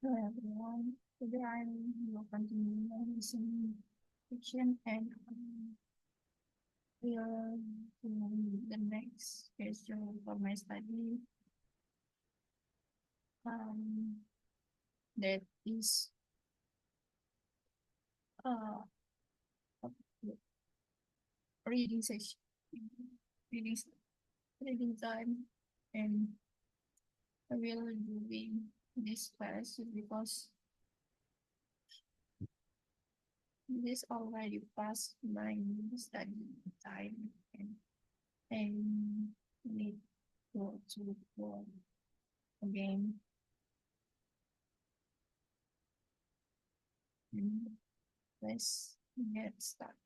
Hello everyone. Today I will continue my listening fiction and will do the next schedule for my study. That is uh reading session, reading reading time, and I will doing this class because this already past my study time and need to work again. And let's get started.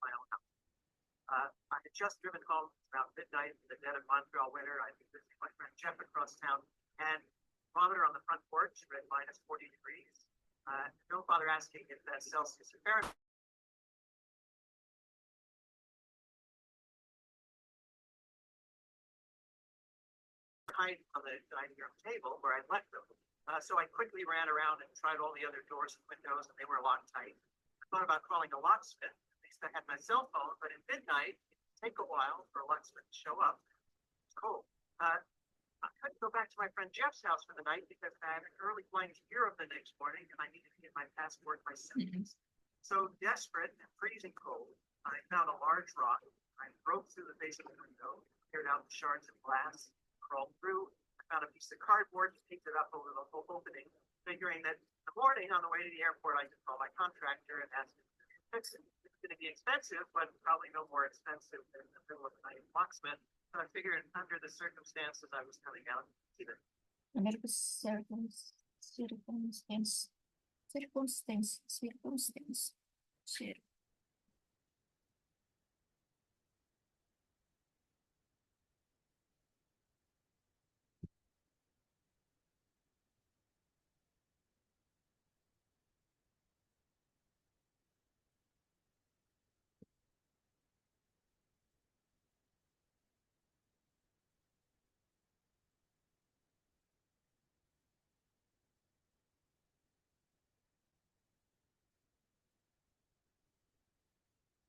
My own house. I had just driven home about midnight in the dead of Montreal winter. I'd been visiting my friend Jeff across town, and thermometer on the front porch read minus 40 degrees. No bother asking if that's Celsius or Fahrenheit. On the dining room table where I'd left them. So I quickly ran around and tried all the other doors and windows, and they were locked tight. I thought about calling a locksmith. At least I had my cell phone, but at midnight, it would take a while for a locksmith to show up. It's cold. I couldn't go back to my friend Jeff's house for the night because I had an early flight to Europe the next morning, and I needed to get my passport by 7. So desperate and freezing cold, I found a large rock. I broke through the base of the window, cleared out the shards of glass, crawled through. I found a piece of cardboard, picked it up over the whole opening, figuring that in the morning on the way to the airport, I could call my contractor and ask him to fix it. It's going to be expensive, but probably no more expensive than the middle of the night locksmith. So I figured under the circumstances I was coming out, either. Under the circumstance.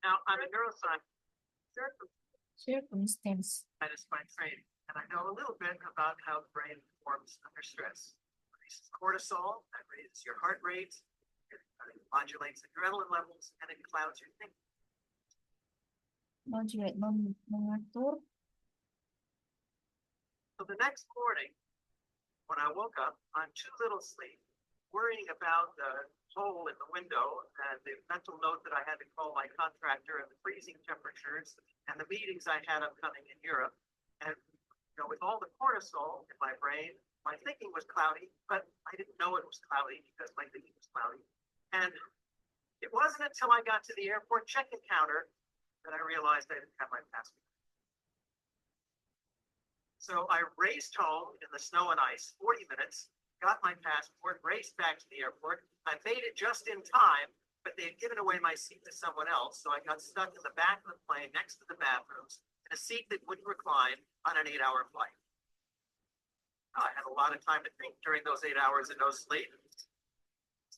Now, I'm a neuroscientist Circumstance. by training, and I know a little bit about how the brain performs under stress. It releases cortisol, that raises your heart rate, it modulates adrenaline levels, and it clouds your thinking. Mengatur. So the next morning, when I woke up on too little sleep, worrying about the hole in the window and the mental note that I had to call my contractor and the freezing temperatures and the meetings I had upcoming in Europe. And with all the cortisol in my brain, my thinking was cloudy, but I didn't know it was cloudy because my thinking was cloudy. And it wasn't until I got to the airport check-in counter Then I realized I didn't have my passport. So I raced home in the snow and ice, 40 minutes, got my passport, raced back to the airport. I made it just in time, but they had given away my seat to someone else. So I got stuck in the back of the plane next to the bathrooms in a seat that wouldn't recline on an 8-hour flight. I had a lot of time to think during those 8 hours and no sleep.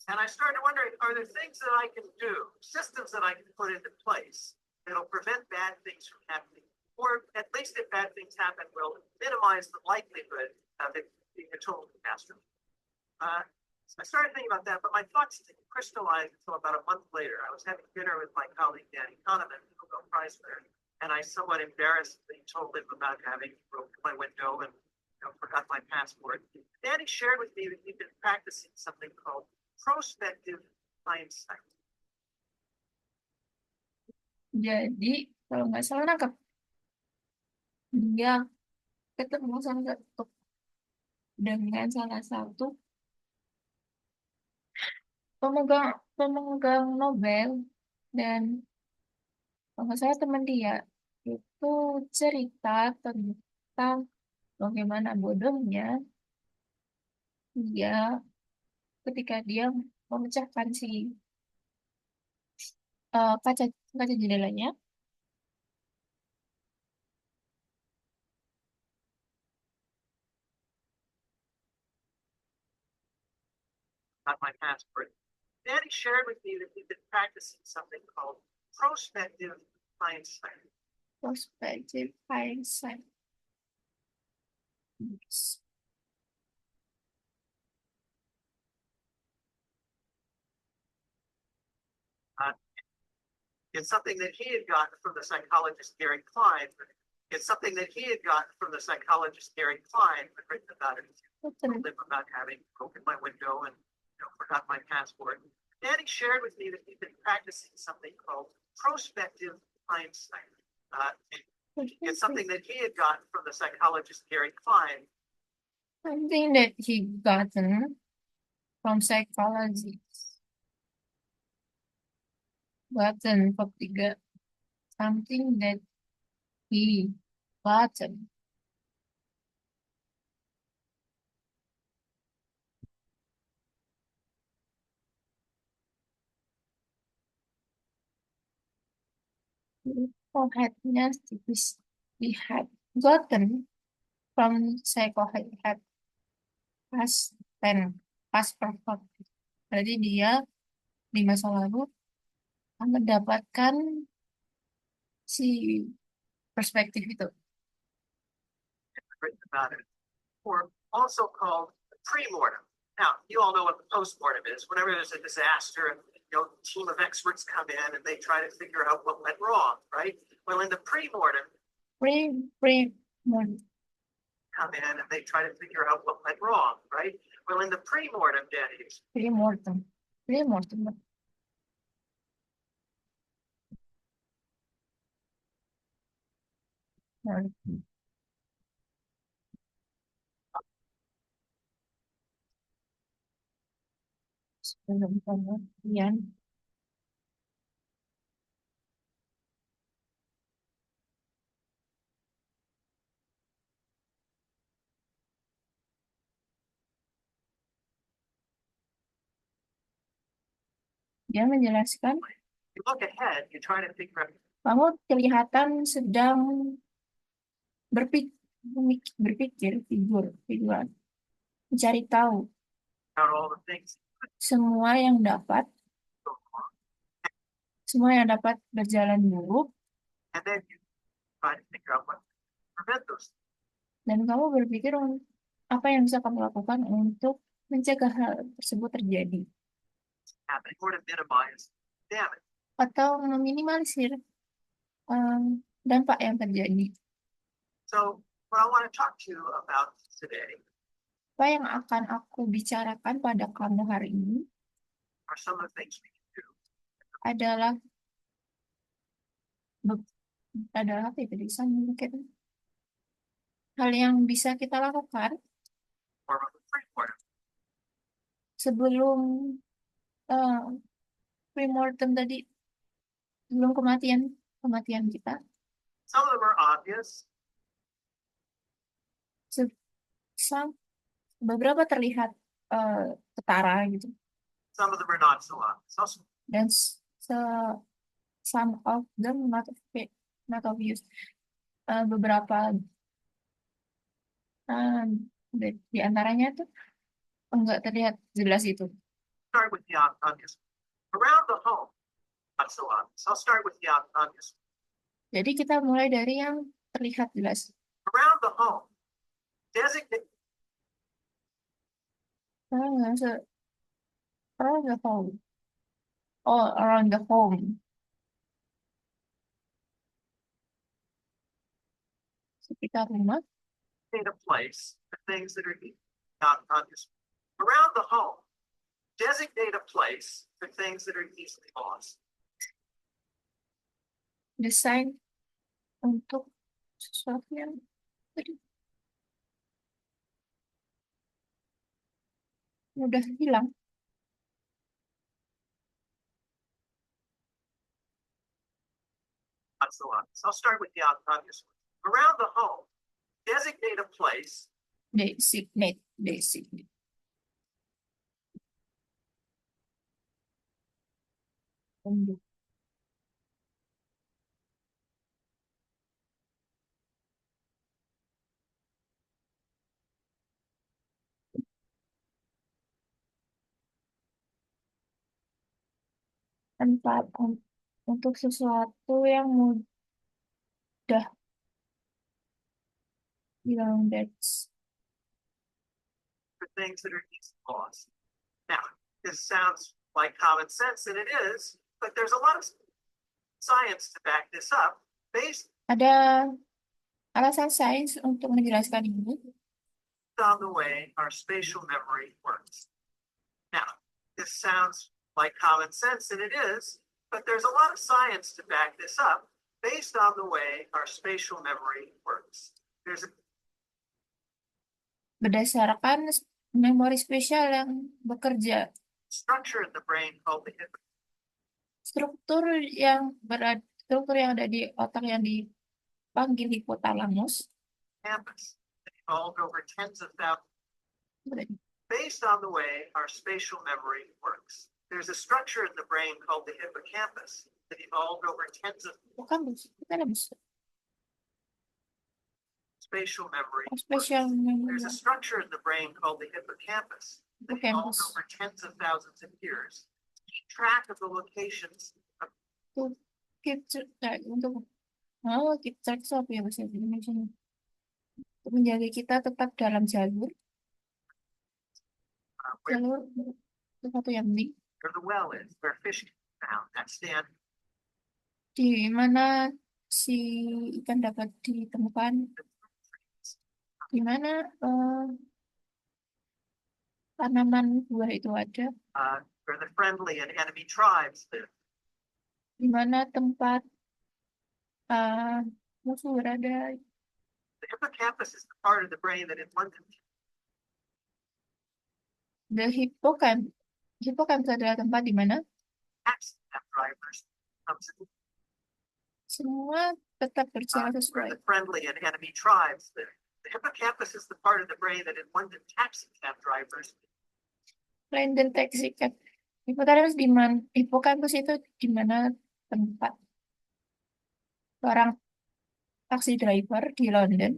And I started wondering, are there things that I can do, systems that I can put into place that'll prevent bad things from happening? Or at least if bad things happen, will minimize the likelihood of it being a total catastrophe. I started thinking about that, but my thoughts didn't crystallize until about a month later. I was having dinner with my colleague, Danny Kahneman, the Nobel Prize winner, and I somewhat embarrassedly told him about having broken my window and forgot my passport. Danny shared with me that he'd been practicing something called prospective hindsight. Jadi kalau nggak salah nangkep dia ketemu sama dengan salah satu pemegang pemegang Nobel, dan kalau nggak salah teman dia itu cerita tentang bagaimana bodohnya dia ketika dia memecahkan si kaca kaca jendelanya. Got my passport. Danny shared with me that he'd been practicing something called prospective hindsight. Prospective hindsight. Yes. It's something that he had gotten from the psychologist Gary Klein. It's something that he had gotten from the psychologist Gary Klein, who had written about it. Told him about having broken my window and forgot my passport. Danny shared with me that he'd been practicing something called prospective hindsight. It's something that he had gotten from the psychologist Gary Klein. Something that he gotten from psychologists. Gotten ketiga. Something that he gotten. Had we had gotten from psychohead had past tense, past perfect. Berarti dia di masa lalu mendapatkan si perspektif itu. Written about it, or also called pre-mortem. Now, you all know what the post-mortem is. Whenever there's a disaster, a team of experts come in and they try to figure out what went wrong, right? Well, in the pre-mortem, Pre-mortem. come in and they try to figure out what went wrong, right? Well, in the pre-mortem, Danny, Pre-mortem. Pre-mortem. Sebelum kemudian dia menjelaskan you look ahead, you try to figure out bahwa kelihatan sedang berpikir, figuran, mencari tahu all the things semua yang dapat berjalan buruk, and then you try to figure out what to prevent those. dan kamu berpikir apa yang bisa kamu lakukan untuk mencegah hal tersebut terjadi Happening or to minimize damage. atau meminimalisir dampak yang terjadi. So, what I want to talk to you about today Apa yang akan aku bicarakan pada kamu hari ini are some of the things we can do adalah apa itu bisa mungkin hal yang bisa kita lakukan or pre-mortem. sebelum premortem tadi, sebelum kematian kematian kita. Some of them are obvious. Beberapa terlihat ketara gitu, Some of them are not so obvious. dan some of them not obvious. Beberapa di antaranya tuh enggak terlihat jelas itu. Start with the obvious. Around the home, not so obvious. I'll start with the obvious. Jadi kita mulai dari yang terlihat jelas. Around the home, designate. Around the home. Oh, around the home. Sekitar rumah. A place for things that are not obvious. Around the home, designate a place for things that are easily lost. Desain untuk sesuatu yang mudah hilang. Not so obvious. I'll start with the obvious one. Around the home, designate a place. Designate. Tempat untuk sesuatu yang mudah hilang. That's For things that are easily lost. Now, this sounds like common sense, and it is, but there's a lot of science to back this up. Ada alasan sains untuk menjelaskan ini. On the way our spatial memory works. Now, this sounds like common sense, and it is, but there's a lot of science to back this up based on the way our spatial memory works. There's a Berdasarkan memori spesial yang bekerja. Structure in the brain called the hippocampus. Struktur yang ada di otak yang dipanggil hipotalamus. Campus that evolved over tens of thousands. Based on the way our spatial memory works. There's a structure in the brain called the hippocampus that evolved over tens of spatial memory. There's a structure in the brain called the hippocampus that evolved over tens of thousands of years. Keep track of the locations. Keep track apa ya bahasa Indonesia? Untuk menjaga kita tetap dalam jalur sesuatu yang penting. Where the well is, where fish is found. That's stand. Di mana si ikan dapat ditemukan, di mana tanaman buah itu ada, where the friendly and enemy tribes live. Di mana tempat musuh berada. The hippocampus is the part of the brain that is one. The hippocampus adalah tempat di mana semua tetap berjalan sesuai. The friendly and enemy tribes live. The hippocampus is the part of the brain that is one to taxi cab drivers. London taxi cab. Hippocampus itu di mana tempat seorang taksi driver di London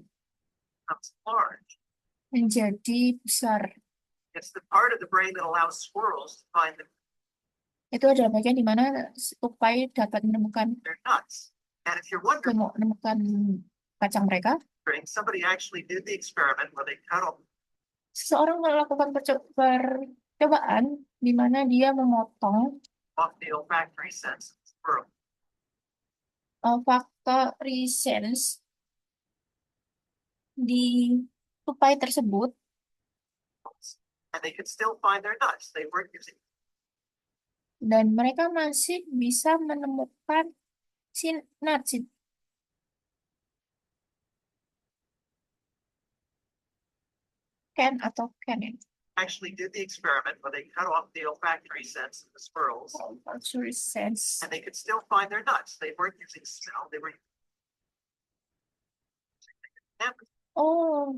menjadi besar. It's the part of the brain that allows squirrels to find them. Itu adalah bagian di mana tupai dapat menemukan their nuts. And if you're wondering, menemukan kacang mereka. Somebody actually did the experiment where they cut off. Seseorang melakukan percobaan di mana dia memotong off the olfactory sense of the squirrel. Olfactory sense di tupai tersebut. And they could still find their nuts. They weren't using. Dan mereka masih bisa menemukan nuts. Can atau can ya? actually did the experiment where they cut off the olfactory sense of the squirrels, Olfactory sense. and they could still find their nuts. They weren't using smell, they were using empathy. Oh,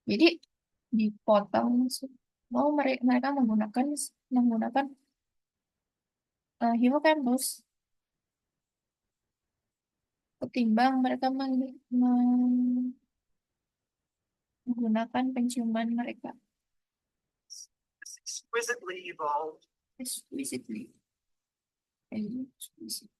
jadi dipotong. Mereka menggunakan hippocampus ketimbang mereka menggunakan penciuman mereka. This exquisitely evolved Explicitly. Explicit.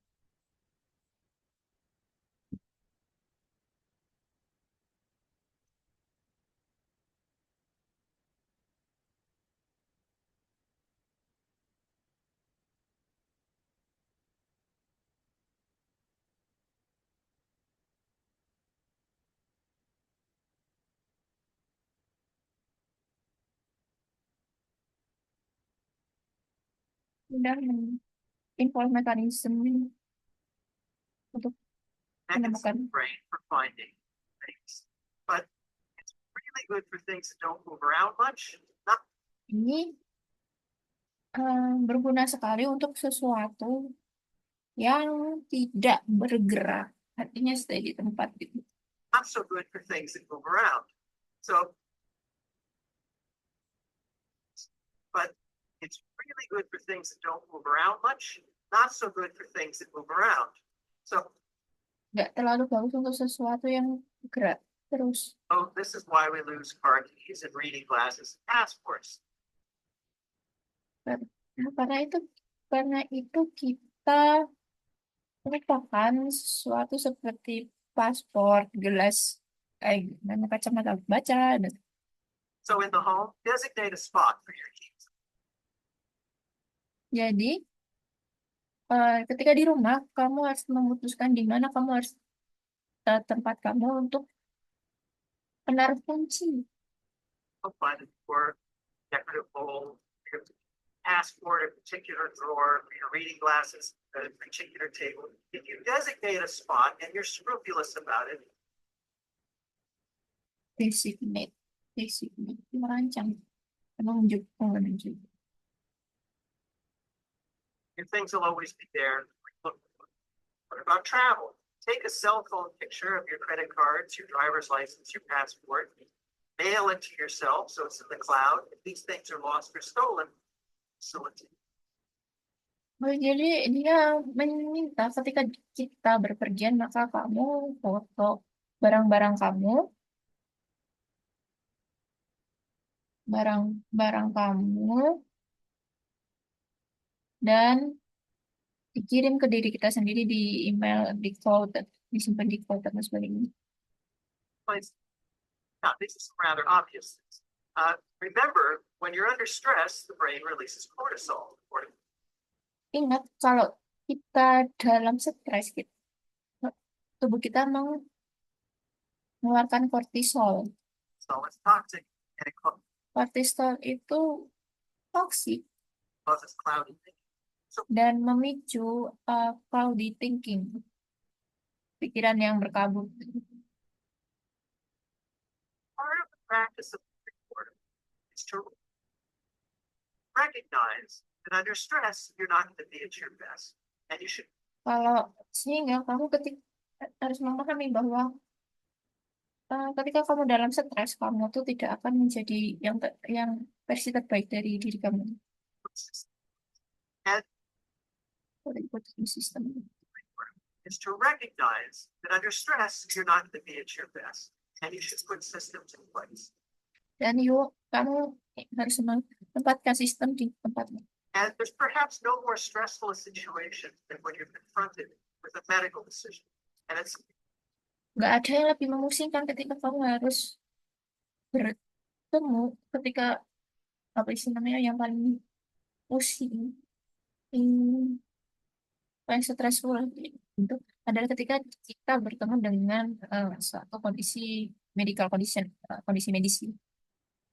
Sudah involve mekanisme untuk mechanism menemukan. in the brain for finding things. But it's really good for things that don't move around much. Not Ini berguna sekali untuk sesuatu yang tidak bergerak, artinya stay di tempat gitu. not so good for things that move around. So, but it's really good for things that don't move around much, not so good for things that move around. So, Nggak terlalu bagus untuk sesuatu yang gerak terus. oh, this is why we lose car keys and reading glasses and passports. Nah, karena itu kita merupakan sesuatu seperti paspor, gelas, dan kacamata baca. Dan So in the home, designate a spot for your keys. jadi ketika di rumah, kamu harus memutuskan di mana kamu harus tempat kamu untuk menaruh kunci. Find a drawer, decorative bowl, your passport, a particular drawer, your reading glasses, a particular table. If you designate a spot and you're scrupulous about it, Designate, merancang, menunjuk. your things will always be there. What about travel? Take a cell phone picture of your credit cards, your driver's license, your passport, mail it to yourself so it's in the cloud. If these things are lost or stolen, facilitate. Jadi dia meminta ketika kita berpergian, maka kamu foto barang-barang kamu, dan dikirim ke diri kita sendiri di email, di cloud, disimpan di cloud dan sebagainya. Now, this is rather obvious. Remember, when you're under stress, the brain releases cortisol. Ingat, kalau kita dalam stres, tubuh kita mengeluarkan kortisol. So it's toxic and it Kortisol itu toksik causes cloudy thinking. dan memicu cloudy thinking, pikiran yang berkabut. Part of the practice of boredom is to recognize that under stress, you're not going to be at your best. And you should. Sehingga kamu harus memahami bahwa ketika kamu dalam stres, kamu tuh tidak akan menjadi yang versi terbaik dari diri kamu. And Sistem. is to recognize that under stress, you're not going to be at your best. And you should put systems in place. Dan kamu harus menempatkan sistem di tempatnya. And there's perhaps no more stressful a situation than when you're confronted with a medical decision. And it's Nggak ada yang lebih memusingkan ketika kamu harus bertemu ketika yang paling pusing, paling stressful itu adalah ketika kita bertemu dengan suatu kondisi kondisi medis.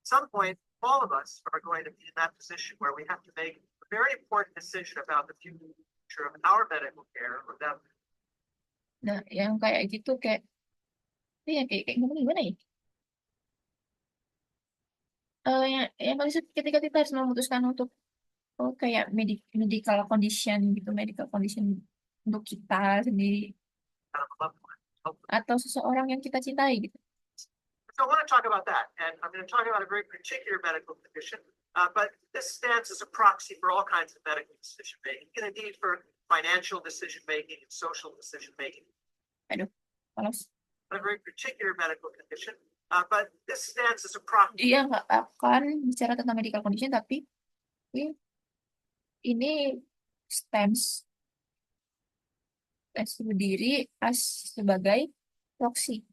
some point, all of us are going to be in that position where we have to make a very important decision about the future of our medical care or them. Nah, yang kayak gitu kayak gimana ya? yang paling sulit ketika kita harus memutuskan untuk kayak medical condition gitu, medical condition untuk kita sendiri kind of a loved one. atau seseorang yang kita cintai gitu. So I want to talk about that, and I'm going to talk about a very particular medical condition, but this stands as a proxy for all kinds of medical decision making, and indeed for financial decision making and social decision making. Aduh, kalau A very particular medical condition, but this stands as a proxy. dia nggak akan bicara tentang medical condition, tapi ini stands berdiri sebagai proxy.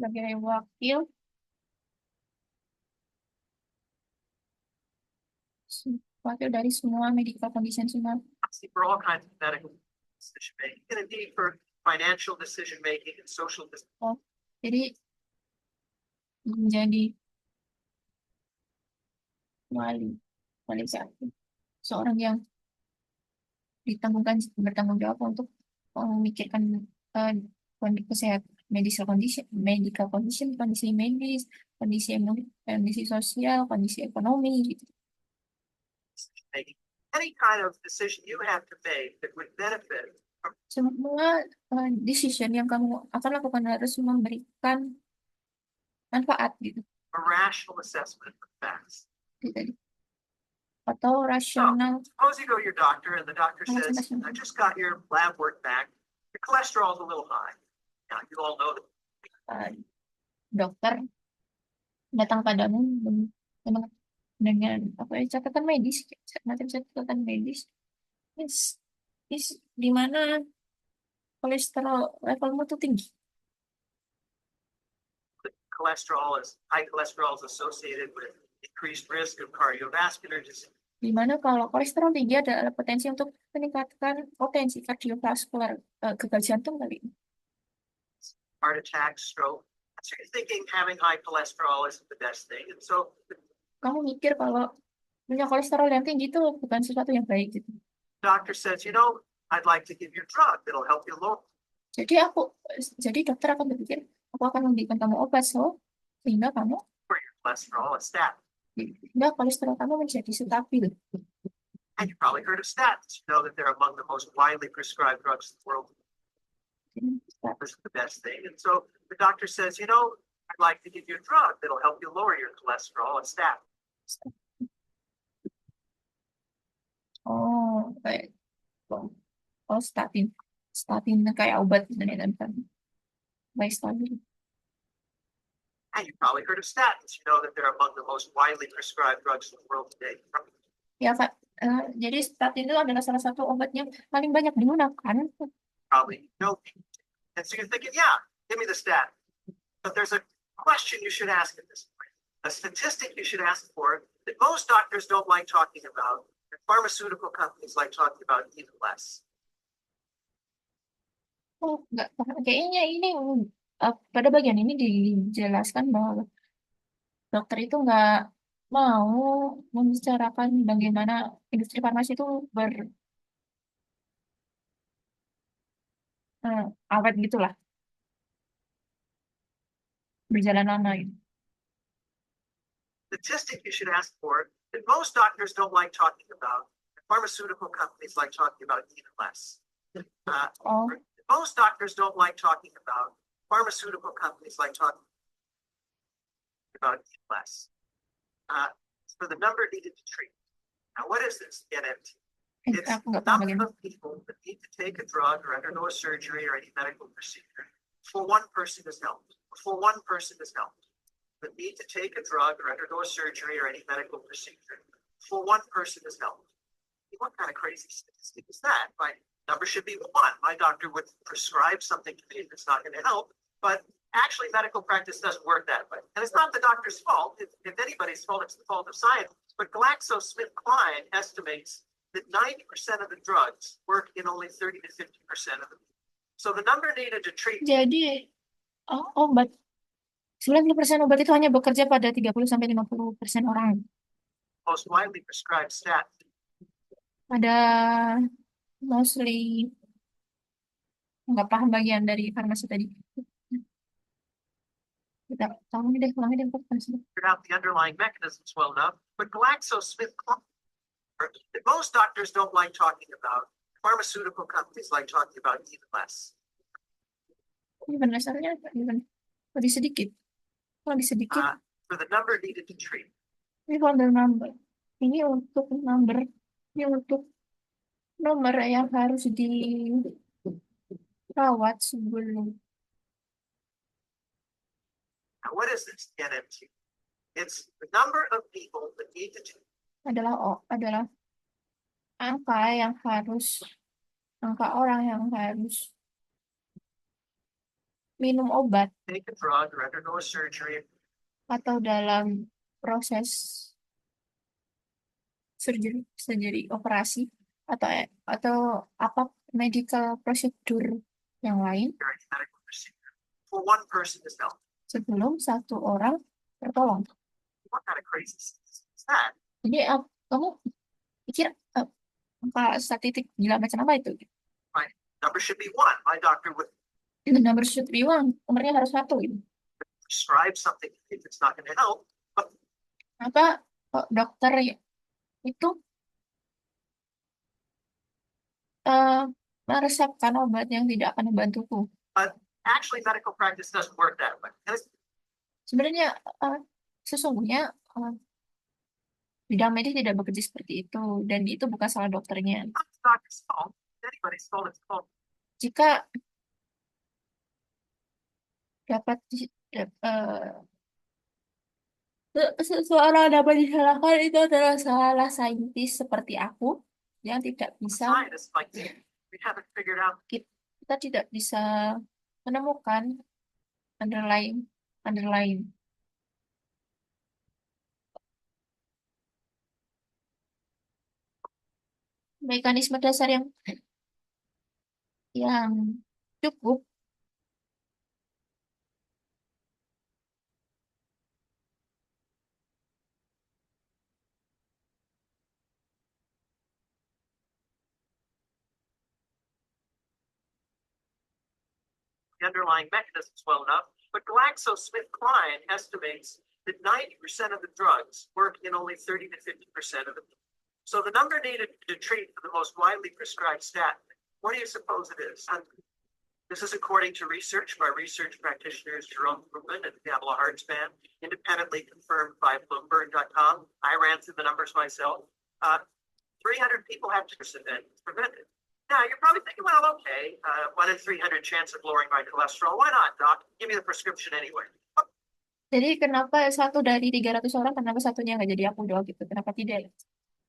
Sebagai wakil dari semua medical condition semua. For all kinds of medical decision making, and indeed for financial decision making and social decision. Jadi menjadi wali siapa? Seorang yang bertanggung jawab untuk memikirkan kesehatan medical condition, kondisi medis, kondisi sosial, kondisi ekonomi gitu. Making any kind of decision you have to make that would benefit from Semua decision yang kamu akan lakukan harus memberikan manfaat gitu. a rational assessment of facts. Gitu. Atau rasional. Suppose you go to your doctor and the doctor says, I just got your lab work back. Your cholesterol is a little high. Now, you all know that. Dokter datang padamu dengan apa ya, catatan medis, macam catatan medis. Di mana kolesterol levelmu tuh tinggi. High cholesterol is associated with increased risk of cardiovascular disease. Di mana kalau kolesterol tinggi ada potensi untuk meningkatkan potensi kardiovaskular, gagal jantung kali. Heart attack, stroke. So you're thinking having high cholesterol isn't the best thing. And so kamu mikir kalau punya kolesterol yang tinggi itu bukan sesuatu yang baik gitu. Doctor says, I'd like to give you a drug that'll help you lower. Jadi dokter akan berpikir, aku akan memberikan kamu obat sehingga kamu cholesterol, a statin. Sehingga kolesterol kamu menjadi stabil. And you probably heard of statins. You know that they're among the most widely prescribed drugs in the world. This is the best thing. And so the doctor says, I'd like to give you a drug that'll help you lower your cholesterol, a statin. Oh, kayak statin. Statin kayak obat dan baik stabil. And you probably heard of statins. You know that they're among the most widely prescribed drugs in the world today. Ya, Kak. Jadi statin itu adalah salah satu obat yang paling banyak digunakan. Probably no. And so you're thinking, yeah, give me the statin. But there's a question you should ask at this point. A statistic you should ask for that most doctors don't like talking about, and pharmaceutical companies like talking about even less. Oh, enggak. Kayaknya ini pada bagian ini dijelaskan bahwa dokter itu nggak mau membicarakan bagaimana industri farmasi itu awet gitulah, berjalan lama gitu. Statistic you should ask for that most doctors don't like talking about, and pharmaceutical companies like talking about even less. Most doctors don't like talking about, pharmaceutical companies like talking about less. For the number needed to treat. Now, what is this NMT? It's the number of people that need to take a drug or undergo a surgery or any medical procedure for one person is helped. For one person is helped. The need to take a drug or undergo a surgery or any medical procedure for one person is helped. What kind of crazy statistic is that? My number should be one. My doctor would prescribe something to me that's not going to help, but actually medical practice doesn't work that way. And it's not the doctor's fault. If anybody's fault, it's the fault of science. But GlaxoSmithKline estimates that 90% of the drugs work in only 30 to 50% of them. So the number needed to treat Jadi, obat 90% obat itu hanya bekerja pada 30 sampai 50% orang. most widely prescribed statin Ada mostly nggak paham bagian dari farmasi tadi. Kita ulangi deh, farmasi. figured out the underlying mechanisms well enough, but GlaxoSmithKline, that most doctors don't like talking about, pharmaceutical companies like talking about even less. Even dasarnya even lebih sedikit. Lebih sedikit. For the number needed to treat. Ini for the number. Ini untuk number. Ini untuk nomor yang harus dirawat sebelum. Now, what is this NMT? It's the number of people that need to treat. Adalah angka orang yang harus minum obat Take a drug or undergo a surgery atau dalam proses surgery operasi atau apa medical procedure yang lain during a medical procedure for one person is healthy. sebelum satu orang tertolong. What kind of crazy is that? Jadi kamu pikir angka statistik gila macam apa itu? Right. Number should be one. My doctor would The number should be one. Nomornya harus satu gitu. prescribe something if it's not going to help. But Apa dokter itu meresepkan obat yang tidak akan membantuku. actually, medical practice doesn't work that way. Sebenarnya sesungguhnya bidang medis tidak bekerja seperti itu dan itu bukan salah dokternya. Doctor's fault. Anybody's fault. It's fault. Jika dapat seseorang dapat disalahkan itu adalah salah saintis seperti aku yang tidak bisa Scientists like we haven't figured out kita tidak bisa menemukan underlying mekanisme dasar yang cukup the underlying mechanisms well enough, but GlaxoSmithKline estimates that 90% of the drugs work in only 30 to 50% of them. So the number needed to treat for the most widely prescribed statin, what do you suppose it is? This is according to research by research practitioners Jerome Fruitman and Pamela Hartsman, independently confirmed by Bloomberg.com. I ran through the numbers myself. 300 people have to prevent it. Now, you're probably thinking, well, okay, 1 in 300 chance of lowering my cholesterol. Why not, doc? Give me the prescription anyway. Jadi kenapa 1 dari 300 orang, kenapa satunya nggak jadi aku doang gitu? Kenapa tidak?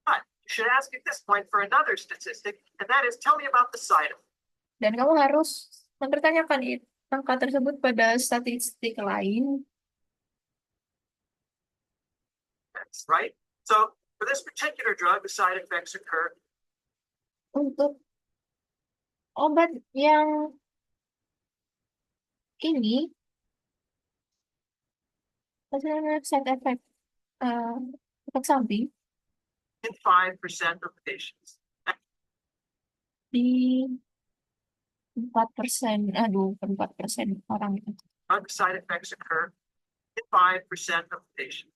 But you should ask at this point for another statistic, and that is, tell me about the side effect. Dan kamu harus mempertanyakan angka tersebut pada statistik lain. That's right. So for this particular drug, the side effects occur. Untuk obat yang ini, side effect, efek samping In 5% of patients. di 4%, 4% orang itu. Drug side effects occur in 5% of patients.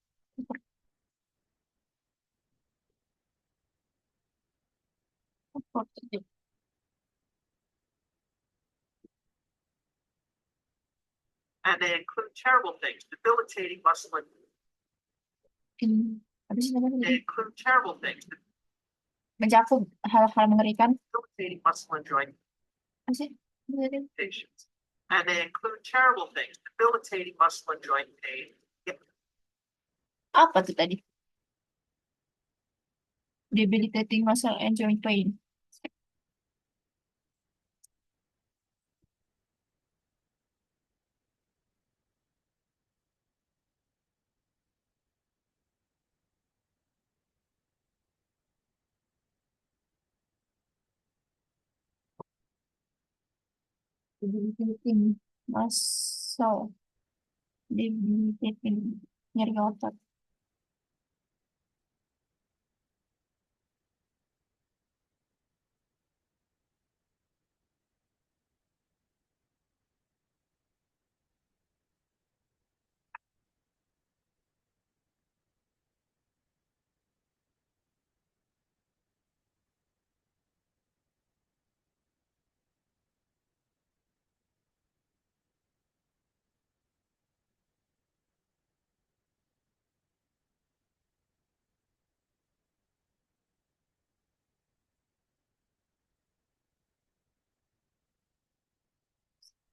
And they include terrible things, debilitating muscle injury. They include terrible things, Mencakup hal-hal mengerikan. debilitating muscle and joint Apa sih? patients. And they include terrible things, debilitating muscle and joint pain. Apa tuh tadi? Debilitating muscle and joint pain. Debilitating muscle, debilitating nyeri otot.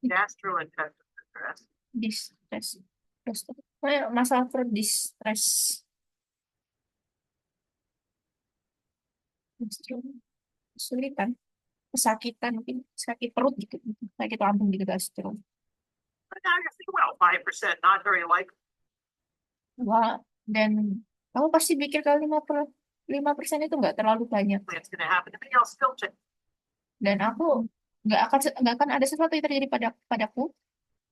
Gastrointestinal distress. Distress. Kayak masalah perut distress. Kesulitan, kesakitan, mungkin sakit perut gitu, sakit lambung gitu gastro. But now you're thinking, well, 5%, not very likely. Wah, dan kamu pasti pikir kalau 5% itu nggak terlalu banyak. It's going to happen to me. I'll still take. Dan aku nggak akan ada sesuatu yang terjadi padaku,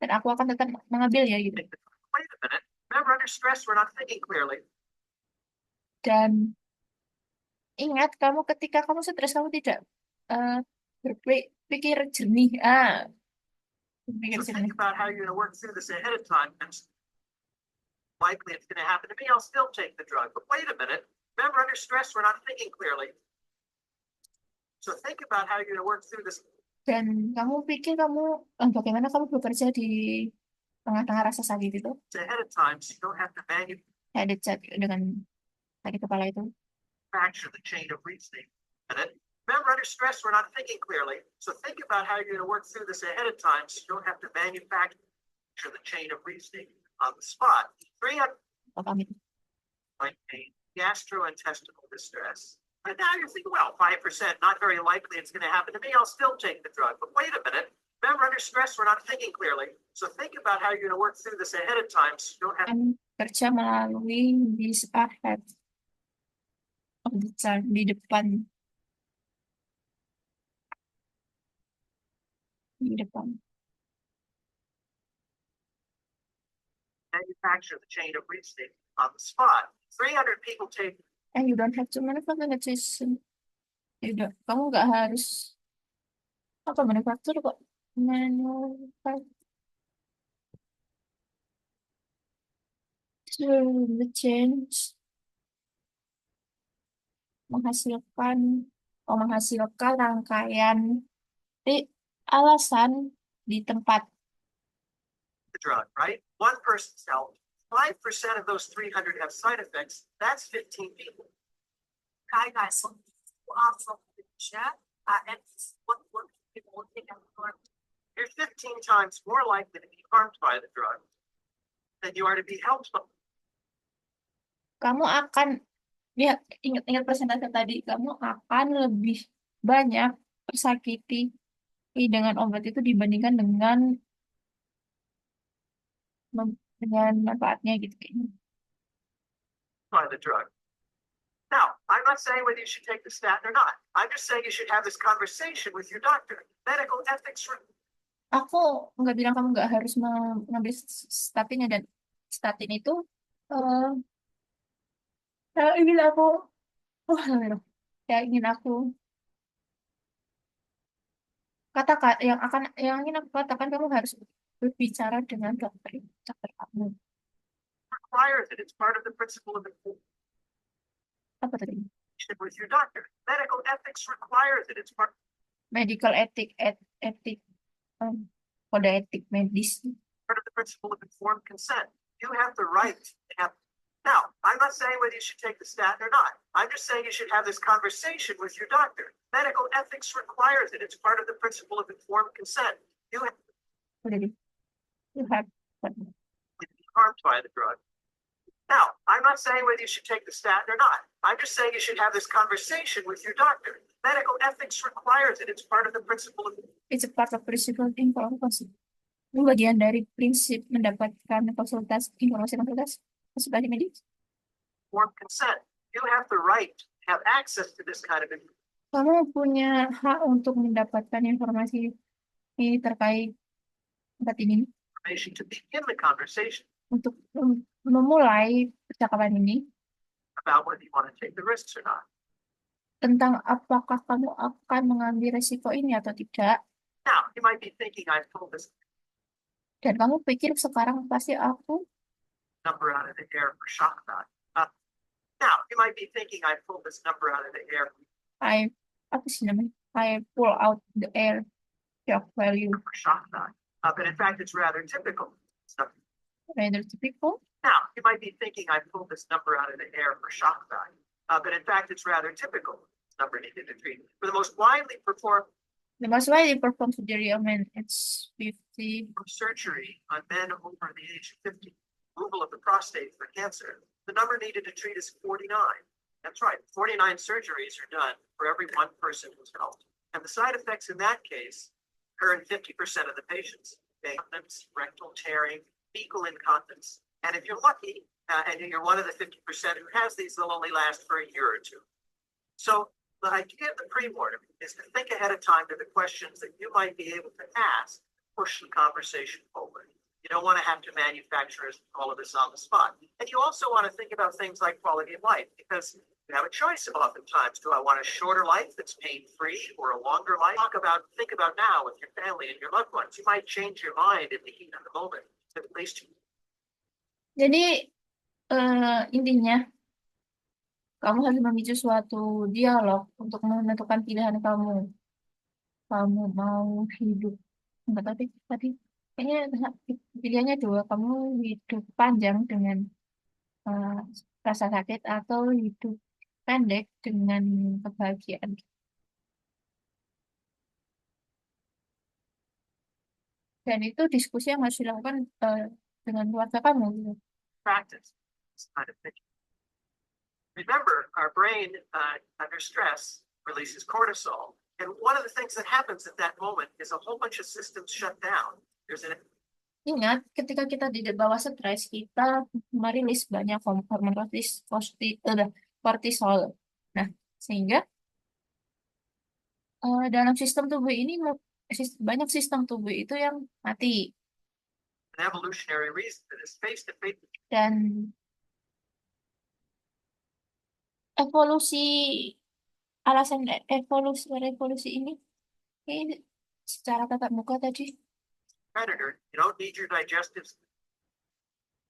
dan aku akan tetap mengambilnya gitu. Wait a minute. Remember, under stress, we're not thinking clearly. Dan ingat, ketika kamu stres, kamu tidak eh, berpikir jernih. Berpikir So jernih. think about how you're going to work through this ahead of time. And likely it's going to happen to me. I'll still take the drug. But wait a minute. Remember, under stress, we're not thinking clearly. So think about how you're going to work through this. Dan kamu pikir bagaimana kamu bekerja di tengah-tengah rasa sakit itu, Ahead of time, so you don't have to dengan sakit kepala itu. manufacture the chain of reasoning. Remember, under stress, we're not thinking clearly. So think about how you're going to work through this ahead of time, so you don't have to manufacture the chain of reasoning on the spot. 300 Apa itu? pain, gastrointestinal distress. And now you're thinking, well, 5%, not very likely it's going to happen to me. I'll still take the drug. But wait a minute. Remember, under stress, we're not thinking clearly. So think about how you're going to work through this ahead of time, so you don't have Kerja melalui this ahead of the time, di depan, di depan. manufacture the chain of reasoning on the spot. 300 people take. And you don't have to manufacture the decision. Kamu nggak harus manufaktur kok. Manufacture the change, menghasilkan rangkaian alasan di tempat. The drug, right? One person's health. 5% of those 300 have side effects. That's 15 people. Okay, guys. So, you're 15 times more likely to be harmed by the drug than you are to be helped by. Kamu akan lihat, ingat persentase tadi, kamu akan lebih banyak tersakiti dengan obat itu dibandingkan dengan manfaatnya gitu kayaknya. By the drug. Now, I'm not saying whether you should take the statin or not. I'm just saying you should have this conversation with your doctor. Medical ethics. Aku nggak bilang kamu nggak harus mengambil statinnya, dan statin itu ingin aku ingin aku katakan, yang ingin aku katakan, kamu harus berbicara dengan dokter kamu. Requires it. It's part of the principle of Apa tadi? with your doctor. Medical ethics requires it. It's part. Medical ethic, kode etik medis. Part of the principle of informed consent. You have the right to have. Now, I'm not saying whether you should take the statin or not. I'm just saying you should have this conversation with your doctor. Medical ethics requires it. It's part of the principle of informed consent. You have to be harmed by the drug. Now, I'm not saying whether you should take the statin or not. I'm just saying you should have this conversation with your doctor. Medical ethics requires it. It's part of the principle of. It's a part of principle of informasi. Ini bagian dari prinsip mendapatkan informasi konsultasi medis. Informed consent. You have the right to have access to this kind of information. Kamu punya hak untuk mendapatkan informasi Ini terkait tempat ini information to begin the conversation untuk memulai percakapan ini about whether you want to take the risks or not. tentang apakah kamu akan mengambil resiko ini atau tidak. Now, you might be thinking I've pulled this Dan kamu pikir sekarang pasti aku, number out of the air for shock value. Now, you might be thinking I pulled this number out of the air I, apa sih namanya? I pull out the air shock value. for shock value. But in fact, it's rather typical. So, Rather typical. now, you might be thinking I pulled this number out of the air for shock value. But in fact, it's rather typical. Number needed to treat. For the most widely performed The most widely performed surgery on men, it's 50. surgery on men over the age of 50, removal of the prostate for cancer, the number needed to treat is 49. That's right, 49 surgeries are done for every one person who's helped. And the side effects in that case occur in 50% of the patients. Incontinence, rectal tearing, fecal incontinence. And if you're lucky, and you're one of the 50% who has these, they'll only last for a year or two. So the idea of the pre-mortem is to think ahead of time to the questions that you might be able to ask, push the conversation forward. You don't want to have to manufacture all of this on the spot. And you also want to think about things like quality of life, because you have a choice oftentimes. Do I want a shorter life that's pain-free or a longer life? Think about now with your family and your loved ones. You might change your mind in the heat of the moment. At least Jadi intinya kamu harus memicu suatu dialog untuk menentukan pilihan kamu. Kamu mau hidup, enggak tapi tadi kayaknya pilihannya dua. Kamu hidup panjang dengan eh, rasa sakit atau hidup pendek dengan kebahagiaan. Dan itu diskusi yang harus dilakukan dengan keluarga kamu gitu. practice this kind of thinking. Remember, our brain under stress releases cortisol. And one of the things that happens at that moment is a whole bunch of systems shut down. There's an Ingat, ketika kita di bawah stres, kita merilis banyak hormon kortisol. Nah, sehingga dalam sistem tubuh ini banyak sistem tubuh itu yang mati. evolutionary reason for this face-to-face. Dan evolusi, alasan revolusi ini secara tatap muka tadi, Predator, you don't need your digestive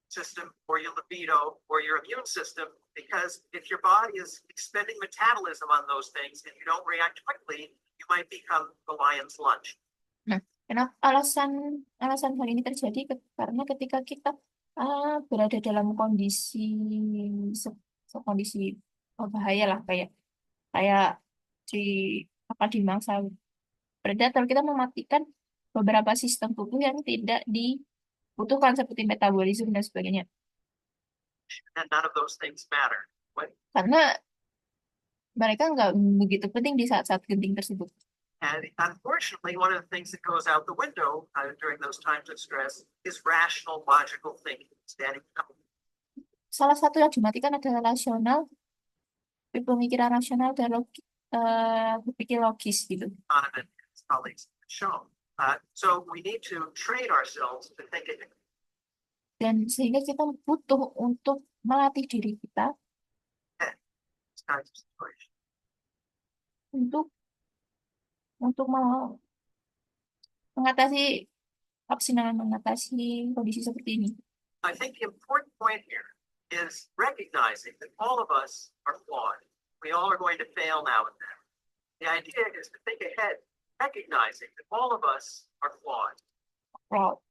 system or your libido or your immune system, because if your body is expending metabolism on those things and you don't react quickly, you might become the lion's lunch. nah, kenapa alasan hal ini terjadi? Karena ketika kita berada dalam kondisi bahaya lah, kayak di dimangsa predator, kita mematikan beberapa sistem tubuh yang tidak dibutuhkan seperti metabolisme dan sebagainya. And none of those things matter. Karena mereka nggak begitu penting di saat-saat genting tersebut. And unfortunately, one of the things that goes out the window during those times of stress is rational, logical thinking. Salah satu yang dimatikan adalah pemikiran rasional dan berpikir logis gitu. Colleagues shown. So we need to train ourselves to think ahead. Dan sehingga kita butuh untuk melatih diri kita untuk mengatasi kondisi seperti ini. I think the important point here is recognizing that all of us are flawed. We all are going to fail now and then. The idea is to think ahead, recognizing that all of us are flawed. Wow.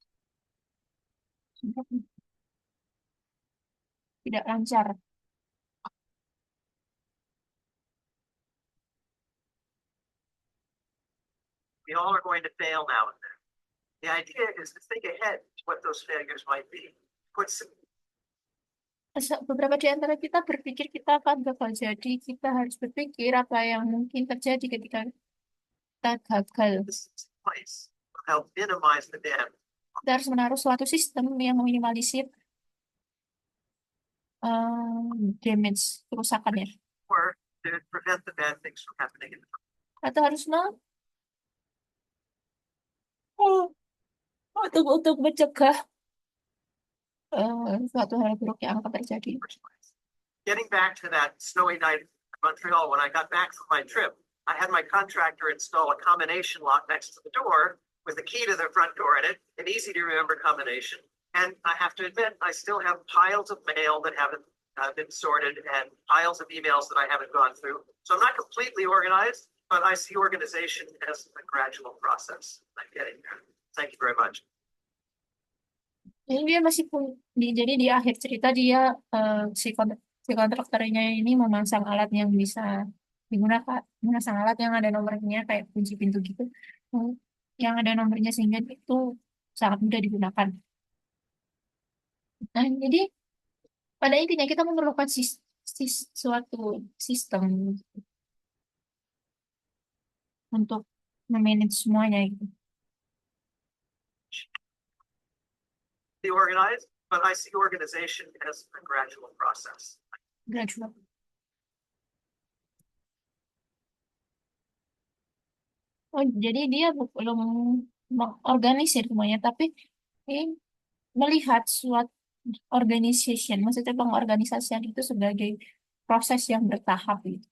Tidak lancar. We all are going to fail now and then. The idea is to think ahead to what those failures might be. Beberapa di antara kita berpikir kita akan gagal, jadi kita harus berpikir apa yang mungkin terjadi ketika kita gagal. Help minimize the damage. Kita harus menaruh suatu sistem yang meminimalisir damage, kerusakannya. Or to prevent the bad things from happening. Atau harus Oh, untuk mencegah suatu hal buruk yang akan terjadi. Getting back to that snowy night in Montreal, when I got back from my trip, I had my contractor install a combination lock next to the door with a key to the front door in it, an easy to remember combination. And I have to admit, I still have piles of mail that haven't been sorted and piles of emails that I haven't gone through. So I'm not completely organized, but I see organization as a gradual process. I'm getting there. Thank you very much. Jadi dia masih jadi di akhir cerita dia si kontraktornya ini memasang alat yang bisa digunakan, memasang alat yang ada nomornya kayak kunci pintu gitu, Hmm, yang ada nomornya sehingga itu sangat mudah digunakan. Nah, jadi pada intinya kita memerlukan suatu sistem untuk memanage semuanya itu. Be organized, but I see organization as a gradual process. Gradual. Oh, jadi dia belum mengorganisir semuanya, tapi eh, melihat suatu organization, maksudnya pengorganisasian itu sebagai proses yang bertahap gitu.